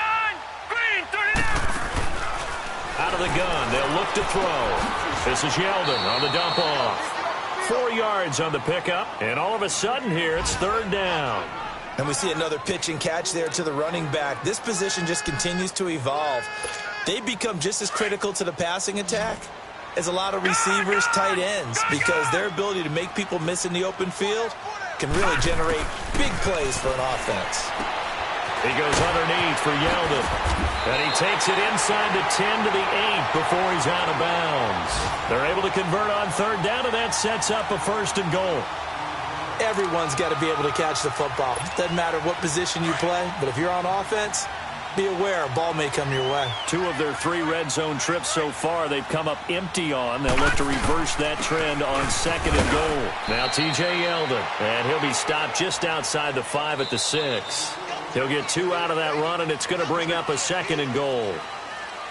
Green 39. Out of the gun, they'll look to throw. This is Yeldon on the dump off. 4 yards on the pickup, and all of a sudden here, it's 3rd down. And we see another pitch and catch there to the running back. This position just continues to evolve. They become just as critical to the passing attack as a lot of receivers, tight ends, because their ability to make people miss in the open field can really generate big plays for an offense. He goes underneath for Yeldon. And he takes it inside the 10 to the 8 before he's out of bounds. They're able to convert on 3rd down, and that sets up a 1st and goal. Everyone's got to be able to catch the football. Doesn't matter what position you play, but if you're on offense, be aware a ball may come your way. 2 of their 3 red zone trips so far they've come up empty on. They'll look to reverse that trend on 2nd and goal. Now T.J. Yeldon, and he'll be stopped just outside the 5 at the 6. He'll get 2 out of that run, and it's going to bring up a 2nd and goal.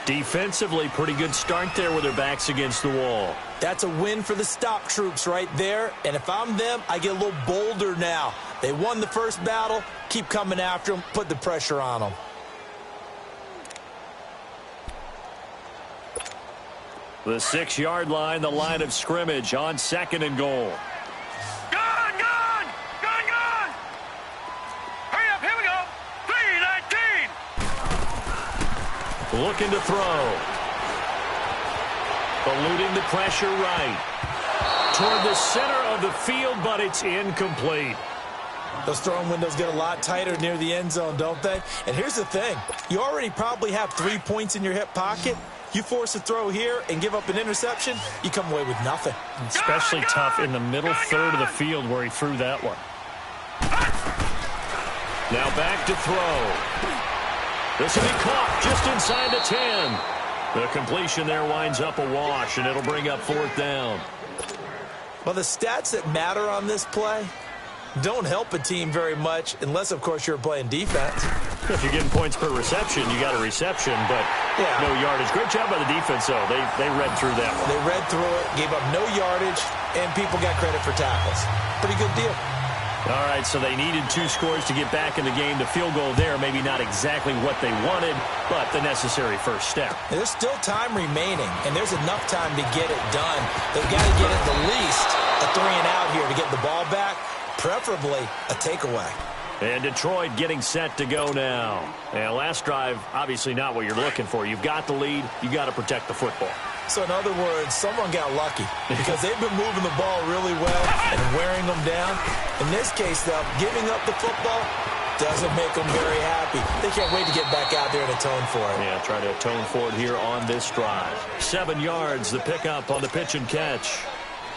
Defensively, pretty good start there with their backs against the wall. That's a win for the stop troops right there. And if I'm them, I get a little bolder now. They won the first battle. Keep coming after them. Put the pressure on them. The 6-yard line, the line of scrimmage on 2nd and goal. Gun, gun, gun, gun. Hurry up, here we go. 3-19. Looking to throw. Eluding the pressure right. Toward the center of the field, but it's incomplete. Those throwing windows get a lot tighter near the end zone, don't they? And here's the thing. You already probably have 3 points in your hip pocket. You force a throw here and give up an interception, you come away with nothing. Especially tough in the middle third of the field where he threw that one. Now back to throw. This will be caught just inside the 10. The completion there winds up a wash, and it'll bring up 4th down. Well, the stats that matter on this play don't help a team very much unless, of course, you're playing defense. If you're getting points per reception, you got a reception, but no yardage. Great job by the defense, though. They read through that one. They read through it, gave up no yardage, and people got credit for tackles. Pretty good deal. All right, so they needed 2 scores to get back in the game. The field goal there, maybe not exactly what they wanted, but the necessary first step. There's still time remaining, and there's enough time to get it done. They've got to get at the least a 3-and-out here to get the ball back, preferably a takeaway. And Detroit getting set to go now. And last drive, obviously not what you're looking for. You've got the lead. You got to protect the football. So in other words, someone got lucky because they've been moving the ball really well and wearing them down. In this case, though, giving up the football doesn't make them very happy. They can't wait to get back out there and atone for it. Yeah, try to atone for it here on this drive. 7 yards, the pickup on the pitch and catch.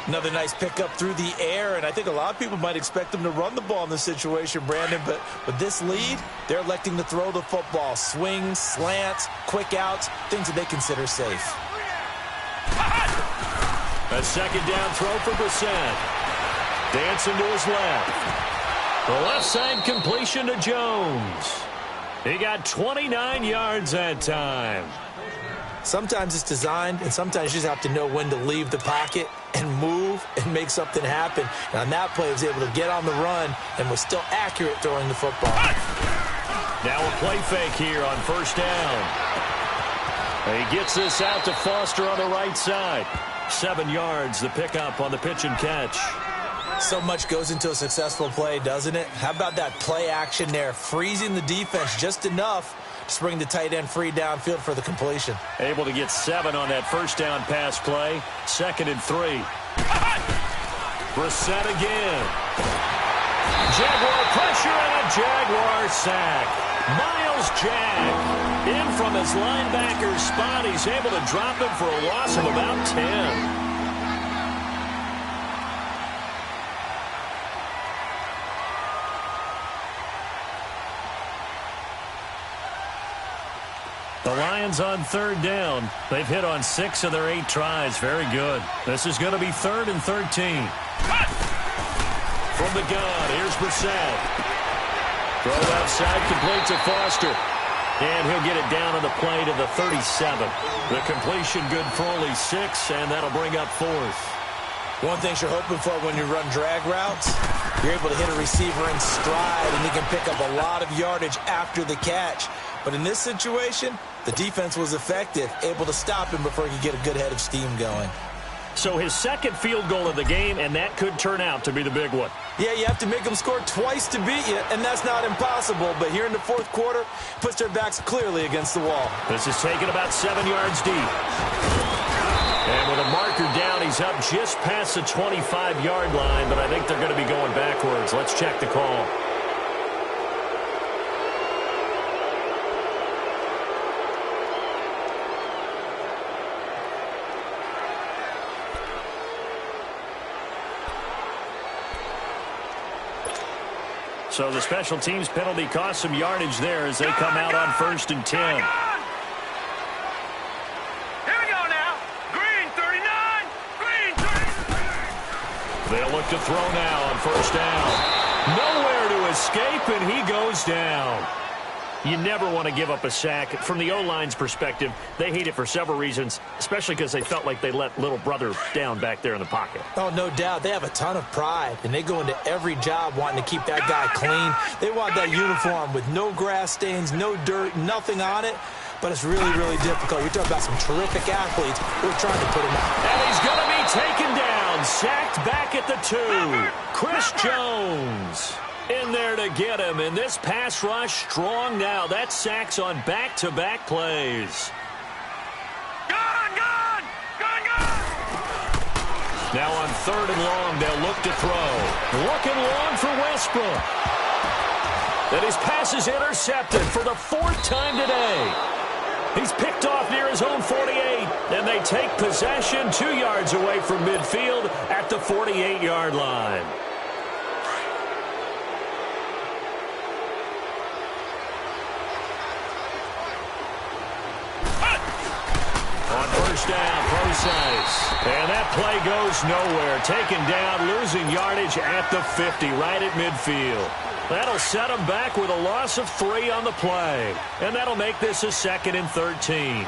Another nice pickup through the air, and I think a lot of people might expect them to run the ball in this situation, Brandon, but with this lead, they're electing to throw the football. Swings, slants, quick outs, things that they consider safe. A second down throw for Brissett. Dancing to his left. The left side completion to Jones. He got 29 yards that time. Sometimes it's designed, and sometimes you just have to know when to leave the pocket and move and make something happen. And on that play, he was able to get on the run and was still accurate throwing the football. Now a play fake here on first down. He gets this out to Foster on the right side. 7 yards, the pickup on the pitch and catch. So much goes into a successful play, doesn't it? How about that play action there, freezing the defense just enough to bring the tight end free downfield for the completion. Able to get 7 on that first down pass play. 2nd and 3. Brissett again. Jaguar pressure and a Jaguar sack. Miles Jack in from his linebacker spot. He's able to drop him for a loss of about 10. The Lions on 3rd down. They've hit on 6 of their 8 tries. Very good. This is going to be 3rd and 13. From the gun, here's Brissett. Throw outside, complete to Foster. And he'll get it down on the play to the 37. The completion good for only 6, and that'll bring up 4th. One thing you're hoping for when you run drag routes, you're able to hit a receiver in stride, and he can pick up a lot of yardage after the catch. But in this situation, the defense was effective, able to stop him before he could get a good head of steam going. So his 2nd field goal of the game, and that could turn out to be the big one. Yeah, you have to make them score twice to beat you, and that's not impossible. But here in the 4th quarter, puts their backs clearly against the wall. This is taken about 7 yards deep. And with a marker down, he's up just past the 25-yard line, but I think they're going to be going backwards. Let's check the call. So the special teams penalty cost some yardage there as they come out on 1st and 10. Here we go now. Green 39. Green 39. They'll look to throw now on 1st down. Nowhere to escape, and he goes down. You never want to give up a sack. From the O-line's perspective, they hate it for several reasons, especially because they felt like they let little brother down back there in the pocket. Oh, no doubt. They have a ton of pride, and they go into every job wanting to keep that guy clean. They want that uniform with no grass stains, no dirt, nothing on it. But it's really, really difficult. You're talking about some terrific athletes who are trying to put him out. And he's going to be taken down, sacked back at the 2. Chris Jones in there to get him, and this pass rush strong now. That sacks on back-to-back plays. Gun! Now on 3rd and long, they'll look to throw. Looking long for Westbrook. And his pass is intercepted for the 4th time today. He's picked off near his own 48, and they take possession 2 yards away from midfield at the 48-yard line. On 1st down, Procise. And that play goes nowhere. Taken down, losing yardage at the 50, right at midfield. That'll set them back with a loss of 3 on the play. And that'll make this a 2nd and 13.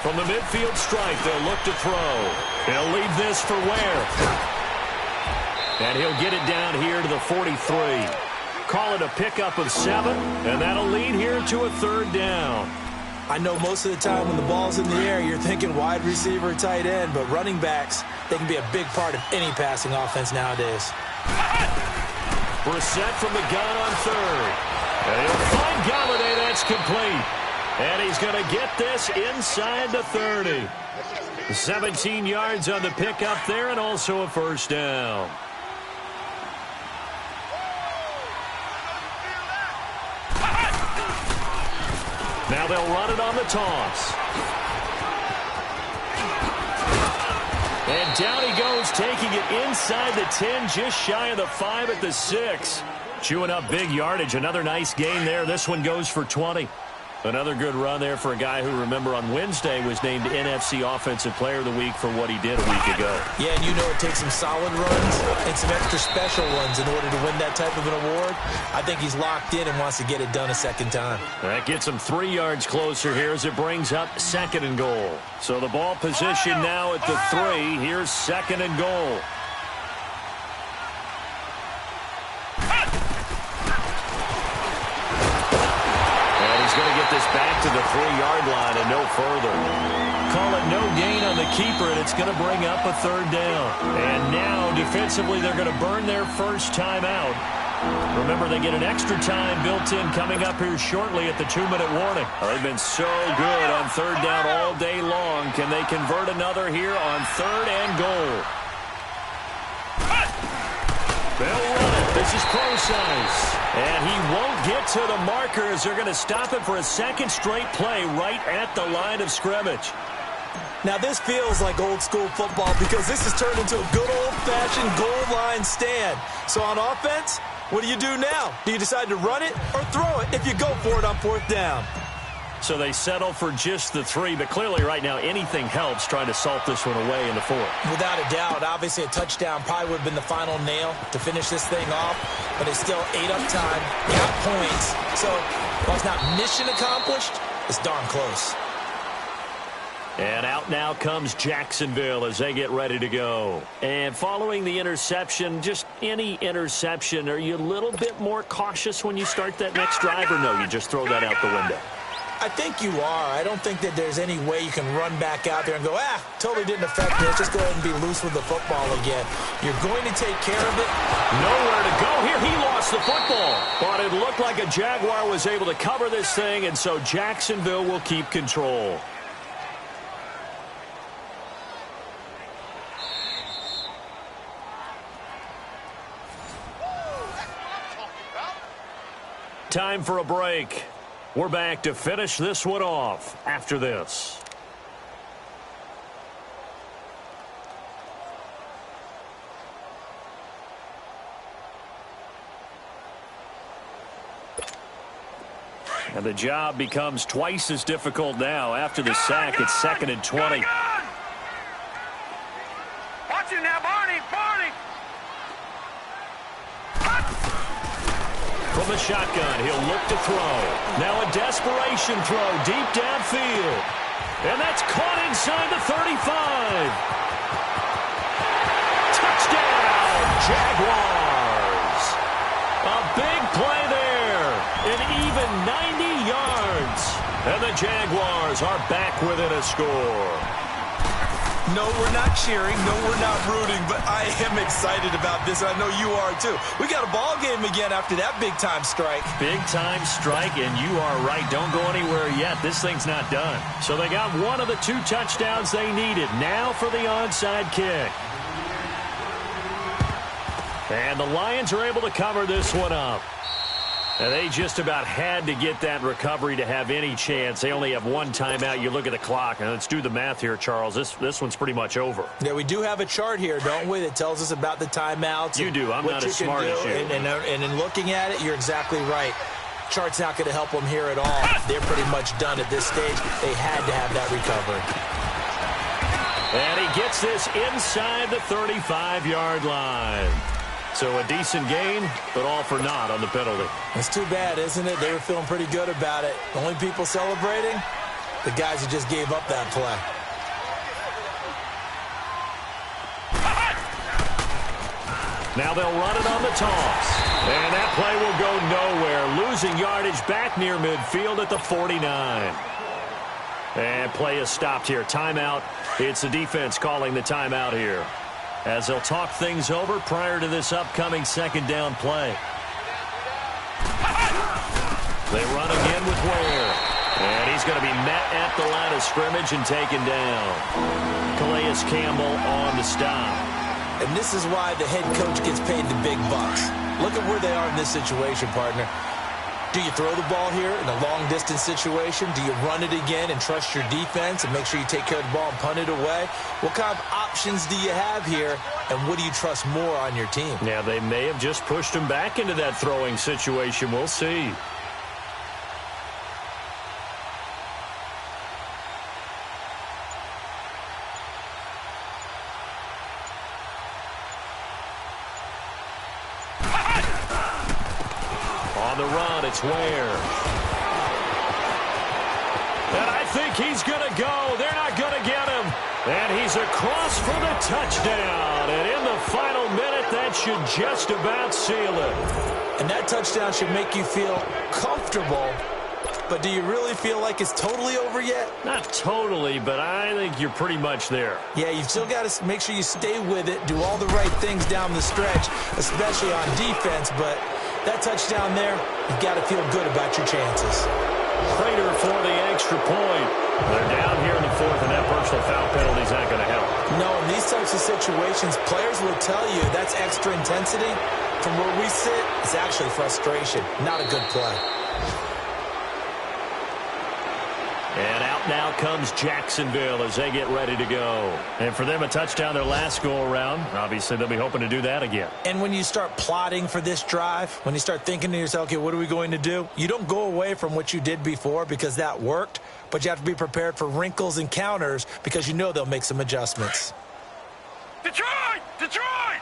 From the midfield stripe, they'll look to throw. He'll leave this for Ware. And he'll get it down here to the 43. Call it a pickup of 7, and that'll lead here to a 3rd down. I know most of the time when the ball's in the air, you're thinking wide receiver, tight end, but running backs, they can be a big part of any passing offense nowadays. Brissett from the gun on 3rd. And he'll find Galladay. That's complete. And he's going to get this inside the 30. 17 yards on the pickup there, and also a 1st down. Now they'll run it on the toss. And down he goes, taking it inside the 10, just shy of the 5 at the 6. Chewing up big yardage. Another nice gain there. This one goes for 20. Another good run there for a guy who, remember, on Wednesday was named NFC Offensive Player of the Week for what he did a week ago. Yeah, and you know it takes some solid runs and some extra special ones in order to win that type of an award. I think he's locked in and wants to get it done a second time. That gets him 3 yards closer here as it brings up 2nd and goal. So the ball position now at the 3. Here's 2nd and goal. Going to get this back to the 3-yard line and no further. Call it no gain on the keeper, and it's going to bring up a 3rd down. And now, defensively, they're going to burn their first timeout. Remember, they get an extra time built in coming up here shortly at the 2-minute warning. They've been so good on 3rd down all day long. Can they convert another here on 3rd and goal? They'll run it. This is Procise. And he won't get to the marker as they're going to stop it for a 2nd straight play right at the line of scrimmage. Now, this feels like old-school football because this has turned into a good old-fashioned goal line stand. So on offense, what do you do now? Do you decide to run it or throw it if you go for it on 4th down? So they settle for just the 3, but clearly right now anything helps trying to salt this one away in the 4th. Without a doubt. Obviously a touchdown probably would have been the final nail to finish this thing off, but it's still ate up time, got points. So while it's not mission accomplished, it's darn close. And out now comes Jacksonville as they get ready to go. And following the interception, just any interception, are you a little bit more cautious when you start that next drive, or no, you just throw that out the window? I think you are. I don't think that there's any way you can run back out there and go, totally didn't affect me. Let's just go ahead and be loose with the football again. You're going to take care of it. Nowhere to go here. He lost the football. But it looked like a Jaguar was able to cover this thing, and so Jacksonville will keep control. Time for a break. We're back to finish this one off after this. And the job becomes twice as difficult now after the sack. It's 2nd and 20. Watch it now, Barney! From the shotgun, he'll look to throw. Now a desperation throw deep downfield. And that's caught inside the 35. Touchdown, Jaguars. A big play there. An even 90 yards. And the Jaguars are back within a score. No, we're not cheering. No, we're not rooting. But I am excited about this, and I know you are too. We got a ball game again after that big-time strike. Big-time strike, and you are right. Don't go anywhere yet. This thing's not done. So they got one of the 2 touchdowns they needed. Now for the onside kick. And the Lions are able to cover this one up. And they just about had to get that recovery to have any chance. They only have 1 timeout. You look at the clock, and let's do the math here, Charles. This one's pretty much over. Yeah, we do have a chart here, don't we, that tells us about the timeouts. You do. I'm not as smart as you. And in looking at it, you're exactly right. Chart's not going to help them here at all. They're pretty much done at this stage. They had to have that recovery. And he gets this inside the 35-yard line. So a decent gain, but all for naught on the penalty. It's too bad, isn't it? They were feeling pretty good about it. The only people celebrating, the guys who just gave up that play. Now they'll run it on the toss. And that play will go nowhere. Losing yardage back near midfield at the 49. And play is stopped here. Timeout. It's the defense calling the timeout here, as they'll talk things over prior to this upcoming 2nd down play. They run again with Ware. And he's going to be met at the line of scrimmage and taken down. Calais Campbell on the stop. And this is why the head coach gets paid the big bucks. Look at where they are in this situation, partner. Do you throw the ball here in a long-distance situation? Do you run it again and trust your defense and make sure you take care of the ball and punt it away? What kind of options do you have here, and what do you trust more on your team? Yeah, they may have just pushed him back into that throwing situation. We'll see. On the run, it's Ware. And I think he's going to go. They're not going to get him. And he's across for the touchdown. And in the final minute, that should just about seal it. And that touchdown should make you feel comfortable. But do you really feel like it's totally over yet? Not totally, but I think you're pretty much there. Yeah, you've still got to make sure you stay with it, do all the right things down the stretch, especially on defense. But that touchdown there, you've got to feel good about your chances. Prater for the extra point. They're down here in the fourth, and that personal foul penalty is not going to help. No, in these types of situations, players will tell you that's extra intensity. From where we sit, it's actually frustration, not a good play. And out now comes Jacksonville as they get ready to go. And for them, a touchdown their last go-around. Obviously, they'll be hoping to do that again. And when you start plotting for this drive, when you start thinking to yourself, okay, what are we going to do? You don't go away from what you did before because that worked, but you have to be prepared for wrinkles and counters because you know they'll make some adjustments. Detroit! Detroit!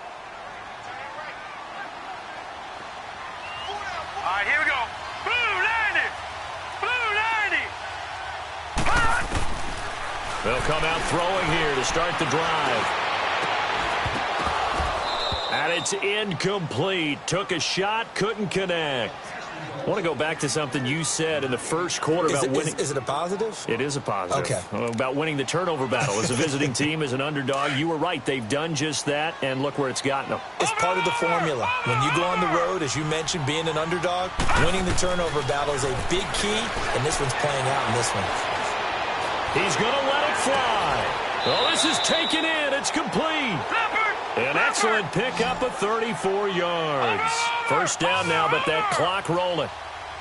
All right, here we go. Blue 90! Blue 90! They'll come out throwing here to start the drive. And it's incomplete. Took a shot, couldn't connect. I want to go back to something you said in the first quarter about winning. Is it a positive? It is a positive. Okay. About winning the turnover battle. As a visiting team, as an underdog, you were right. They've done just that, and look where it's gotten them. It's part of the formula. When you go on the road, as you mentioned, being an underdog, winning the turnover battle is a big key, and this one's playing out in this one. He's going to let it fly. Oh, this is taken in. It's complete. An excellent pickup of 34 yards. First down now, but that clock rolling.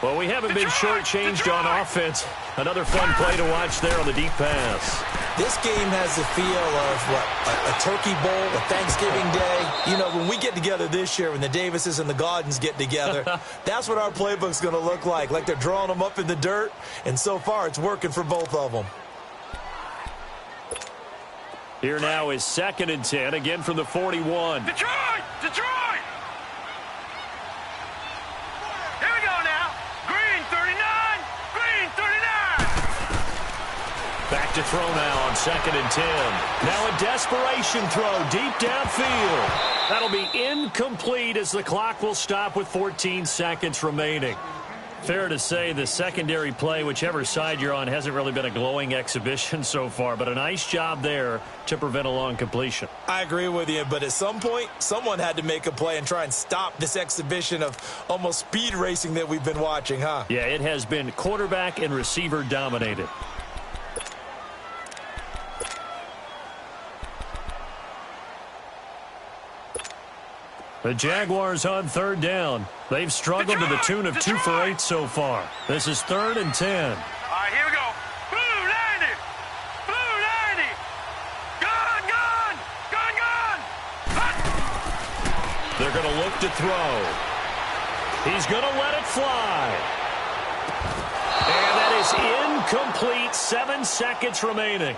Well, we haven't been shortchanged on offense. Another fun play to watch there on the deep pass. This game has the feel of, what, a turkey bowl, a Thanksgiving day. You know, when we get together this year, when the Davises and the Gaudens get together, that's what our playbook's going to look like they're drawing them up in the dirt, and so far it's working for both of them. Here now is 2nd and 10, again from the 41. Detroit! Detroit! Here we go now. Green 39. Green 39. Back to throw now on 2nd and 10. Now a desperation throw deep downfield. That'll be incomplete as the clock will stop with 14 seconds remaining. Fair to say the secondary play, whichever side you're on, hasn't really been a glowing exhibition so far, but a nice job there to prevent a long completion. I agree with you, but at some point, someone had to make a play and try and stop this exhibition of almost speed racing that we've been watching, huh? Yeah, it has been quarterback and receiver dominated. The Jaguars on 3rd down. They've struggled to the tune of 2 for 8 so far. This is 3rd and 10. All right, here we go. Blue 90. Blue 90. Gun, gun. Gun, gun. Hot. They're going to look to throw. He's going to let it fly. And that is incomplete. 7 seconds remaining.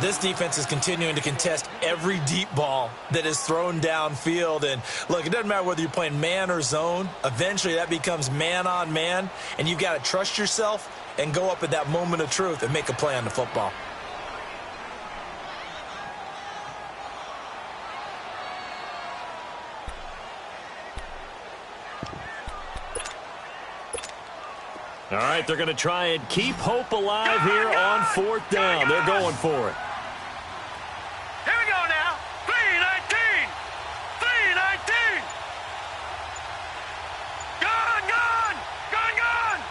This defense is continuing to contest every deep ball that is thrown downfield. And, look, it doesn't matter whether you're playing man or zone. Eventually, that becomes man on man. And you've got to trust yourself and go up at that moment of truth and make a play on the football. All right, they're going to try and keep hope alive here on 4th down. They're going for it. Here we go now. 319. 319. Gun, gun. Gun, gun.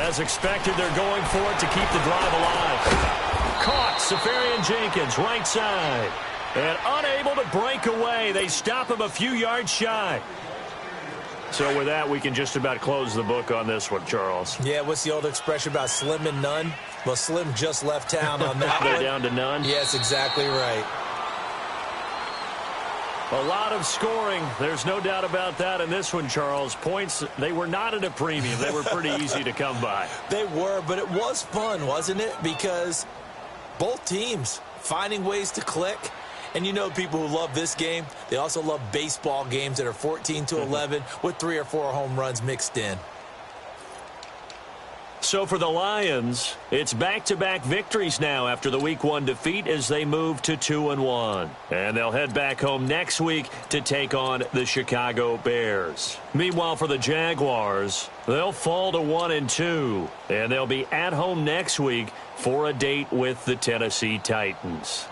As expected, they're going for it to keep the drive alive. Caught, Safarian Jenkins, right side. And unable to break away. They stop him a few yards shy. So with that, we can just about close the book on this one, Charles. Yeah, what's the old expression about slim and none? Well, Slim just left town on that They're one. down to none? Yes, exactly right. A lot of scoring. There's no doubt about that in this one, Charles. Points, they were not at a premium. They were pretty easy to come by. They were, but it was fun, wasn't it? Because both teams finding ways to click. And you know people who love this game, they also love baseball games that are 14-11 with 3 or 4 home runs mixed in. So for the Lions, it's back-to-back victories now after the Week 1 defeat as they move to 2-1. And they'll head back home next week to take on the Chicago Bears. Meanwhile, for the Jaguars, they'll fall to 1-2. And they'll be at home next week for a date with the Tennessee Titans.